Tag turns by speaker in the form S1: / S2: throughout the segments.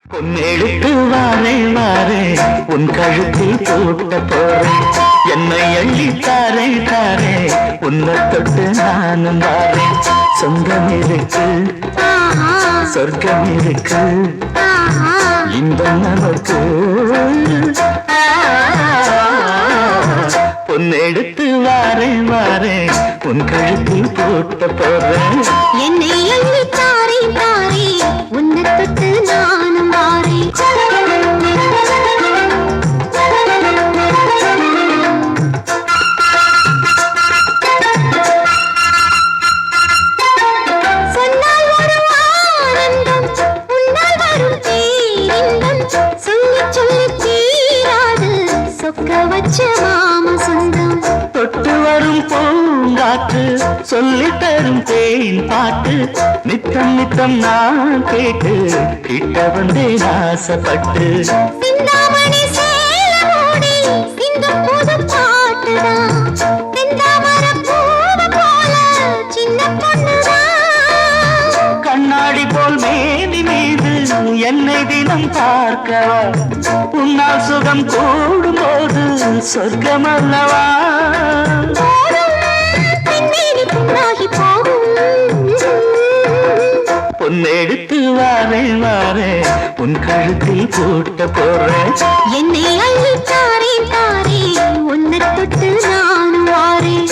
S1: பொன்னெடுத்து வாரே வாரே உன் கழுத்தில் போட்ட போறேன் என்னை அள்ளி தாரே தாரே உன்னை தொட்டு நானும் வாரேன் சொந்தம் இருக்கு சொர்க்கம் இருக்கு இன்பம் நமக்கு பொன்னெடுத்து வாரே வாரே உன் கழுத்தில் போட்ட போறேன்
S2: என்னை அள்ளி தாரே தாரே உன்னை தொட்டு நானும் வாரேன் சொன்னால் வரும் ஆனந்தம் உன்னால் வரும் பேரின்பம் சொல்லி சொல்லி தீராது சொக்க வச்ச மாமா சொந்தம்
S1: தொட்டு வரும் பூங்காற்று சொல்லி தரும் தேன் பாட்டு நித்தம் நித்தம் நான் கேட்டு கிட்ட வந்தேன் ஆசைப்பட்டு
S2: சிந்தாமணி சேலமோடி சிந்தும் புது பாட்டுதான் செந்தாமர பூவை போல சின்ன பொண்ணுதான்
S1: கண்ணாடி போல் மேனி மீது என்னை தினம் பார்க்கவா உன்னால் சுகம் கூடும்போது சொர்க்கம் அல்லவா
S2: பெண்மேனி புண்ணாகி போகும்
S1: பொன்னெடுத்து வாரே வாரே உன் கழுத்தில் போட்ட போறேன்
S2: என்னை அள்ளி தாரே தாரே உன்னை தொட்டு நானும் வாரேன்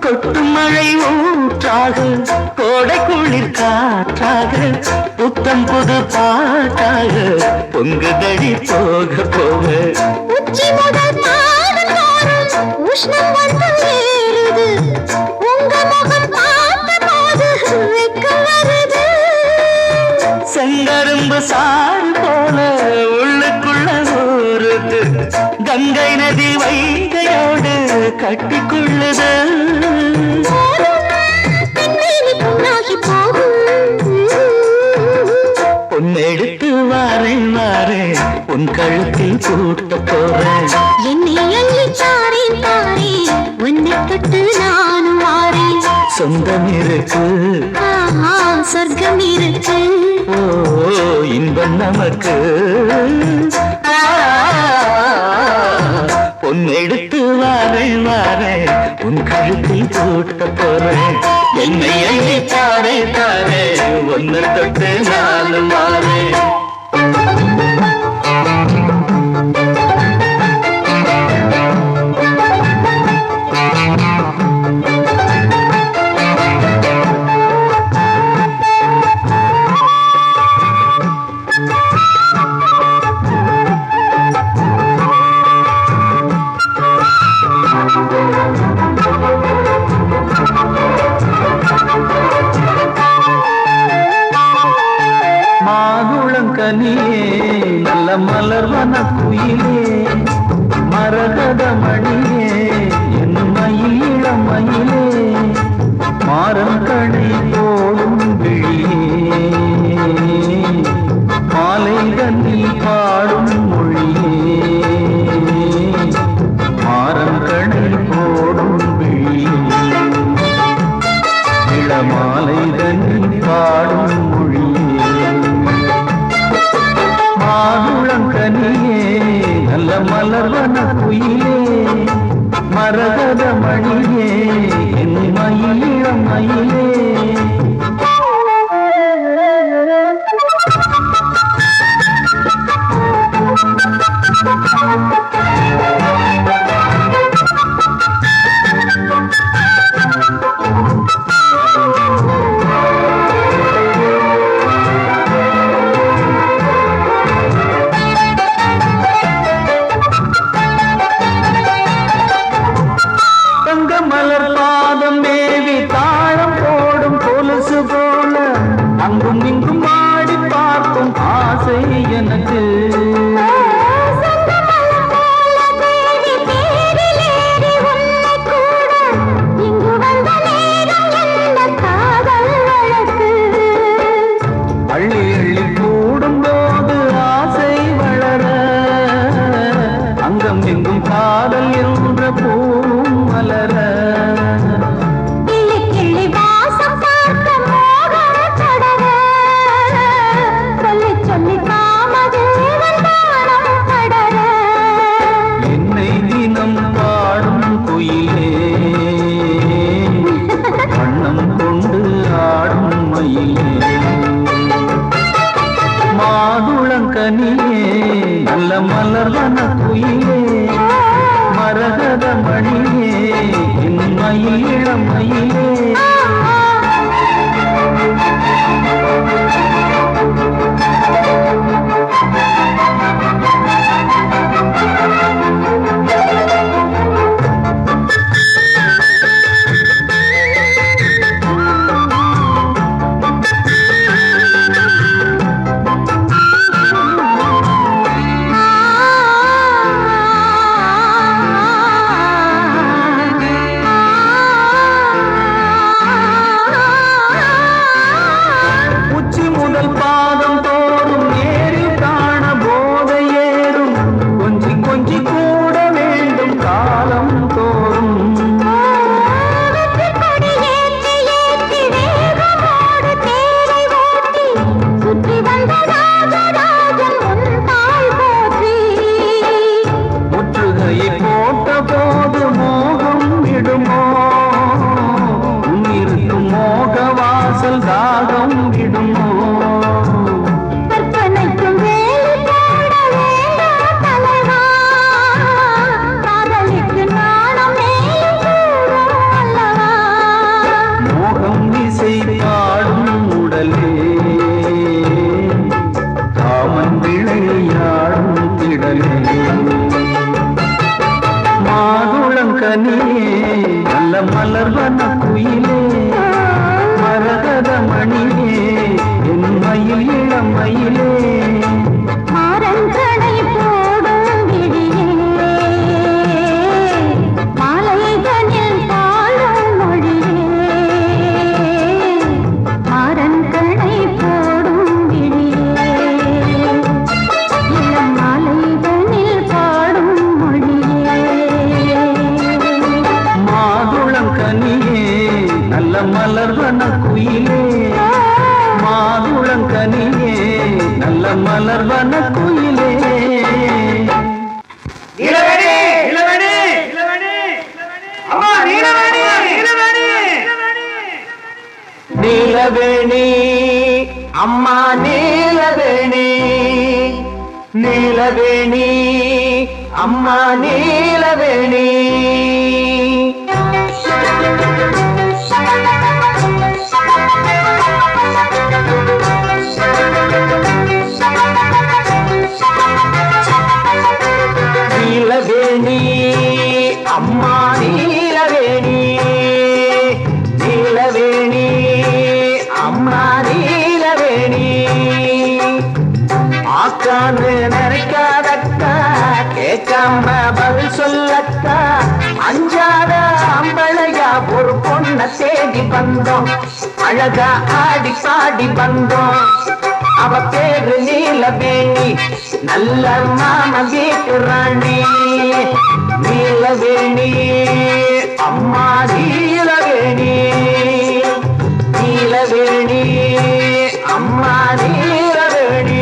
S1: கொட்டு மழை ஊற்றாக கோடை குளிர் காற்றாக புத்தம் புது பாட்டாக பொங்குதடி போக போக
S2: உச்சி முதல் பாதம் தோறும் உஷ்ணம் வந்து ஏறுது உங்க முகம் பார்த்த போது வெட்கம் வருது
S1: செங்கரும்பு சாறு போல உள்ளுக்குள்ள ஊறுது கங்கை நதி வைகையோடு கட்டிக்கொள்ளுது
S2: பெண்மேனி புண்ணாகி போகும்
S1: பொன்னெடுத்து வாரே வாரே உன் கழுத்தில் போட்ட போறேன்
S2: என்னை அள்ளி தாரே தாரே உன்னை தொட்டு நானும் வாரேன்
S1: சொந்தம் இருக்கு
S2: சொர்க்கம் இருக்கு
S1: ஓ இன்பம் நமக்கு பொன்னெடுத்து வாரே வாரே உன் கழுத்தில் போட்ட போறேன் என்னை அள்ளி தாரே தாரே ஒன்னு தொட்டு நானும் வாரேன் மாதுளங்கனியே நல்ல மலர்வன குயிலே மரகத மணியே என் மயில் இளமயிலே மாறங்கடை போடும் விழியே மாலைகளில் பாடும் மொழியே மாறங்கடை போடும் விழியே இளமாலைகளில் பாடும் மாதுளங்கனியே நல்ல மலர்வன குயிலே மரகத மணியே என் மயில் மயிலே காதல் என்ற பூவும் மலர
S2: கிள்ளி கிள்ளி வாசம் பார்க்க மோகம் தொடர சொல்லி சொல்லி காமதேவன் தானம் படர
S1: என்னை தினம் பாடும் குயிலே வண்ணம் கொண்டு ஆடும் மயிலே மாதுளங்கனியே நல்ல மலர்வன குயிலே மரகத மணியே என் மயில் இளமயிலே தாகம் விடுமோ
S2: கற்பனைக்கும் வேலி போட வேண்டாம் தலைவா காதலிக்கு நாணம் மேலும் கூடும் அல்லவா
S1: மோகம் இசை பாடும் உடலே காமன் விளையாடும் திடலே மாதுளங்கனியே நல்ல மலர்வன குயிலே மரகத மணியே என் மயில் இளமயிலே
S2: மாறன்கணை போடும் விழியே மாலைதனில் பாடும் மொழியே மாறன்கணை போடும் விழியே இளம் மாலைதனில் பாடும் மொழியே
S1: மாதுளங்கனியே நல்ல மலர்வன குயிலே மாதுளங்கனியே நல்ல மலர்வன குயிலே
S3: நீலவேணி நீலவேணி நீலவேணி அம்மா நீலவேணி நீலவேணி
S1: நீலவேணி அம்மா நீலவேணி நீலவேணி அம்மா நீலவேணி நீலவேணி அம்மா நீலவேணி நீலவேணி அம்மா நீலவேணி ஆக்கான்னு நினைக்காதக்கா கேட்காம பதில் சொல்லக்கா அஞ்சாத அம்பளையா ஒரு பொண்ண தேடி வந்தோம் அழகா ஆடி பாடி வந்தோம் அவ பேரு நீலவேணி நல்ல மாம வீட்டு ராணி நீலவேணி அம்மா நீலவேணி நீலவேணி அம்மா நீலவேணி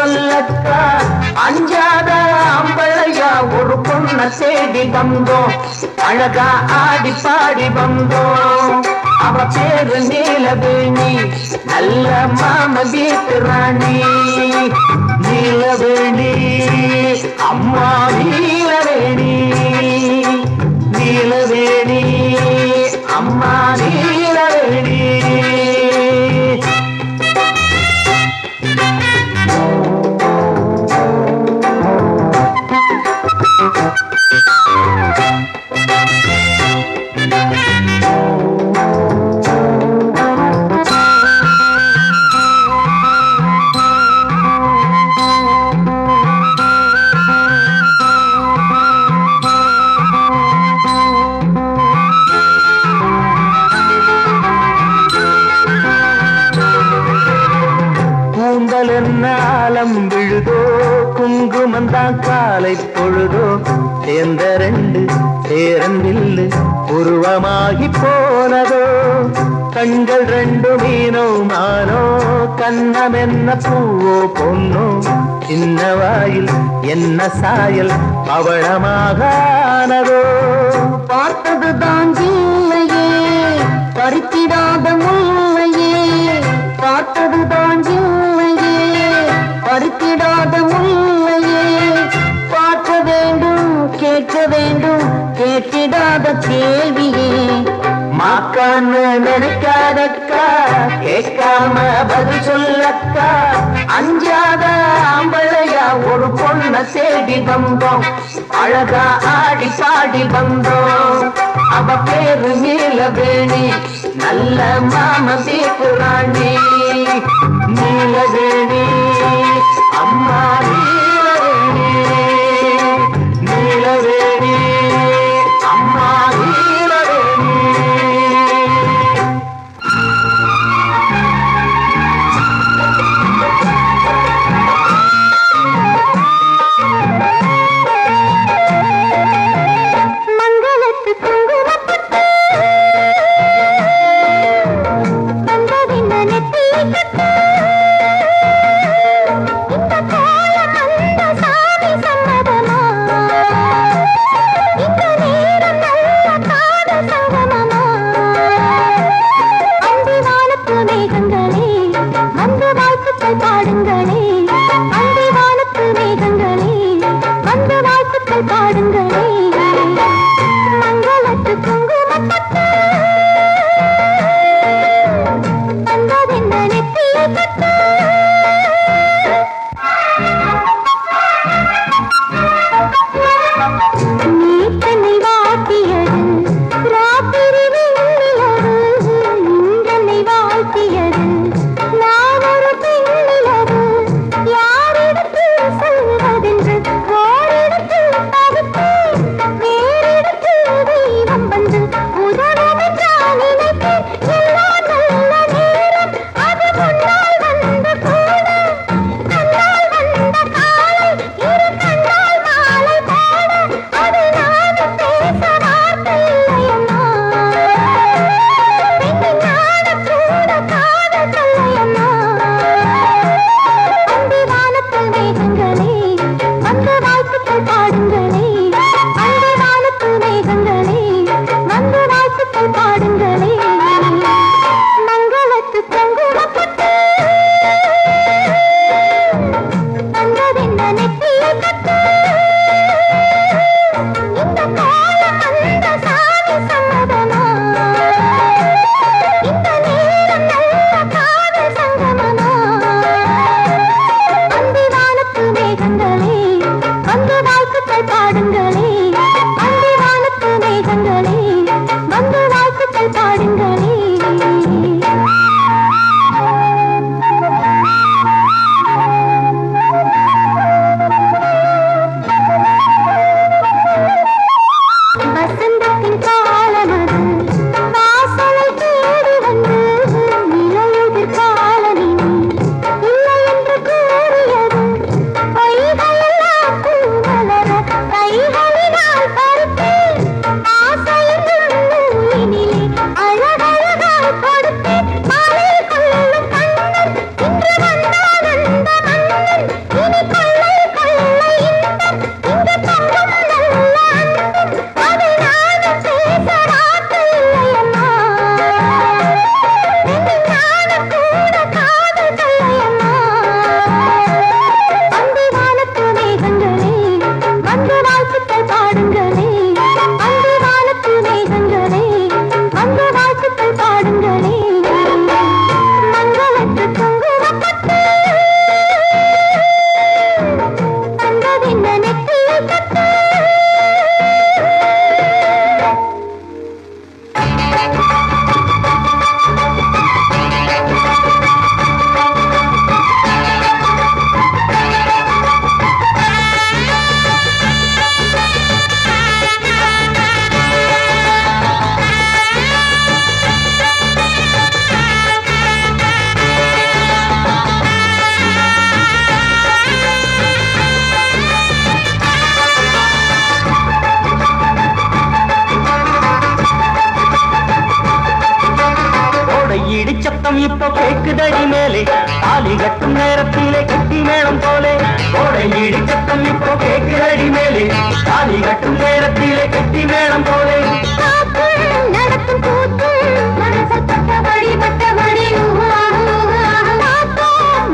S1: சொல்லக்கா அஞ்சாத அம்பளையா ஒரு பொண்ண தேடி வந்தோம் அழகா ஆடி பாடி வந்தோம் அவ பேரு நீலவேணி நல்ல மாம வீட்டு ராணி நீலவேணி அம்மா நீலவேணி நீலவேணி அம்மா நீலவேணி ஆலம் விழுதோ குங்குமந்தான் காலை பொழுதோ சேர்ந்த ரெண்டு சேரந்தில்லு உருவமாகி போனதோ கண்கள் ரெண்டு மீனோ மானோ கண்ணம் என்ன பூவோ பொன்னோ சின்ன வாயில் என்ன சாயல் பவளமாகானதோ
S2: பார்த்ததுதான் இல்லையே பறித்திடாத முல்லையே பார்த்ததுதான் இல்லையே பறித்திடாத முல்லையே பார்க்க வேண்டும் கேட்க வேண்டும் கேட்டிடாத கேள்வியே
S1: மாக்கான்னு நினைக்காதக்கா கேட்காம பதில் சொல்லக்கா அஞ்சாத ஆம்பளையா ஒரு பொண்ண தேடி வந்தோம் அழகா ஆடி பாடி வந்தோம் அவ பேரு நீலவேணி நல்ல மாம வீட்டு ராணி நீலவேணி அம்மா நீலவேணி நீலவேணி அம்மா நீலவேணி
S2: மங்களத்து குங்குமப்பட்டு வந்ததின் நெத்தியை தொட்டு
S1: இப்போ கேக்குதடி மேலே தாலி கட்டும் நேரத்திலே கட்டி மேளம் போலே கோடை இடி சத்தம் இப்போ கேக்குதடி மேலே தாலி கட்டும் நேரத்திலே கட்டி மேளம் போலே
S2: நடக்கும் கூத்தும் மனசல் பட்டபடி பட்டபடி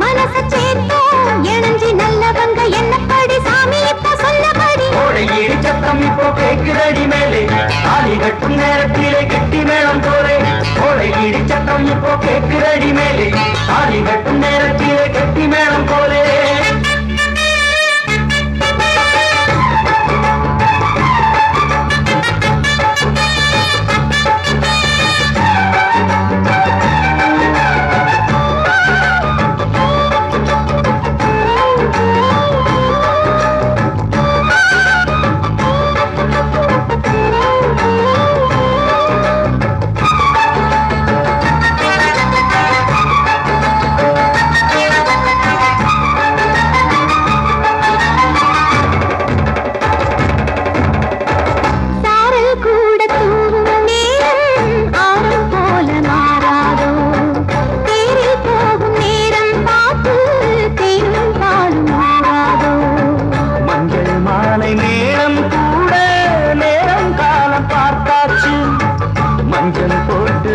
S2: மனச சேர்த்தோம் இணைஞ்சி நல்லவங்க என்னப்படி சாமி இப்ப சொன்னபடி
S1: கோடை இடி சத்தம் இப்போ கேக்குதடி மேலே தாலி கட்டும் நேரத்திலே கட்டி மேளம் போலே கோடை இடி சத்தம் இப்போ கேக்குதடி மேலே தாலி கட்டும் நேரத்திலே கட்டி மேளம் போலே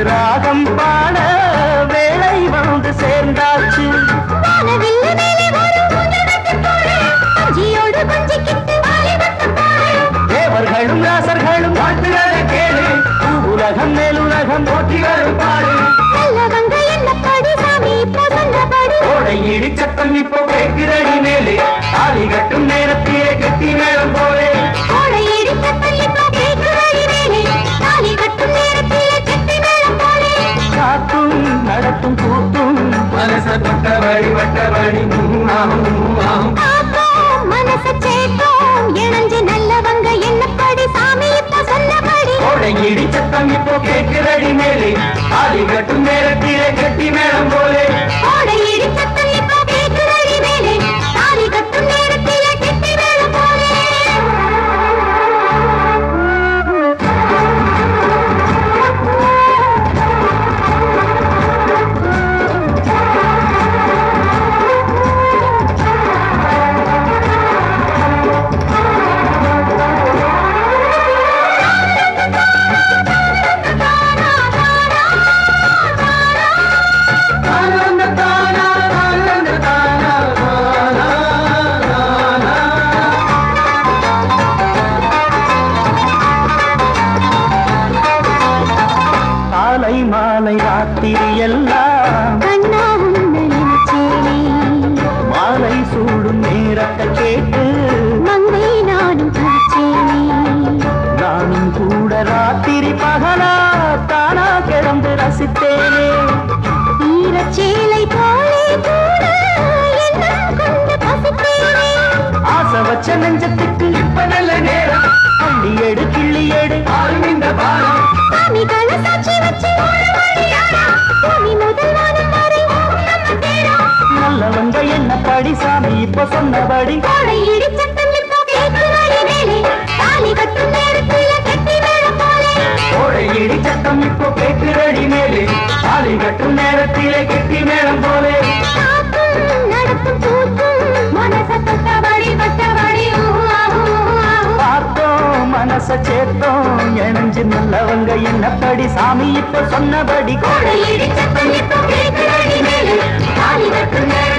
S1: ராகம் பாட வேளை வந்து சேர்ந்தாச்சு தேவர்களும் ராசர்களும் வாழ்த்துகளை கேளு உலகம் மேலுலகம் போற்றிகளும் பாடு கோடை இடி சத்தம் இப்போ கேட்கிறடி மேலே தாலி கட்டும் நேரத்திலே கட்டி மேளம் போலே
S2: கோடை இடி சத்தம் இப்போ கேட்கிறடி மேலே தாலி கட்டும் நேரத்திலே கட்டி மேளம் போலே
S1: காத்தும் நடத்தும் கூத்தும் மனச தொட்டபடி வட்டபடி
S2: மனச சேர்த்தோம் இணைஞ்சு நல்லவங்க என்னப்படி சாமி இப்ப சொன்னபடி
S1: கோடை இடி சத்தம் இப்போ கேட்கிறடி மேலே தாலி கட்டும் நேரத்திலே கட்டி மேளம் போலே
S2: கோடை இடி சத்தம் இப்போ கேட்கிறடி மேலே தாலி கட்டும் நேரத்திலே கட்டி மேளம் போலே
S1: மாலை ராத்திரி எல்லாம்
S2: கண்ணா உன்னை நினைச்சேனே
S1: மாலை சூடும் நேரத்தை கேட்டு
S2: மங்கை நானும் தவிச்சேனே
S1: நானும் கூட ராத்திரி பகலா தானா கிடந்து ரசித்தேனே
S2: ஈரச்சேலை போலே கூட எண்ணம் கொண்டு பசித்தேனே
S1: ஆசை வச்ச நெஞ்சத்துக்கு இப்ப நல்ல நேரம் அள்ளி எடு கிள்ளி எடு ஆளும் இந்த பாரம்
S2: சாமிகளை சாட்சி வச்சு பூமி முதல் வானம் வரை நம்ம தேரம்
S1: நல்லவங்க என்ன படி சாமி இப்ப சொன்னபடி
S2: கோடை இடி சத்தம் இப்போ கேட்கிறடி மேலே தாலி கட்டும் நேரத்திலே கட்டி மேளம் போலே
S1: கோடை இடி சத்தம் இப்போ கேட்கிறடி மேலே தாலி கட்டும் நேரத்திலே கட்டி மேளம் போலே
S2: காத்தும் நடத்தும் கூத்தும் மனச தொட்டபடி பட்டபடி
S1: பார்த்தோம் மனச சேர்த்தோம் இணைஞ்சு நல்லவங்க என்னப்படி சாமி இப்ப சொன்னபடி
S2: கோடை இடி சத்தம் இப்போ கேட்கிறடி மேலே தாலி கட்டும் நேரத்திலே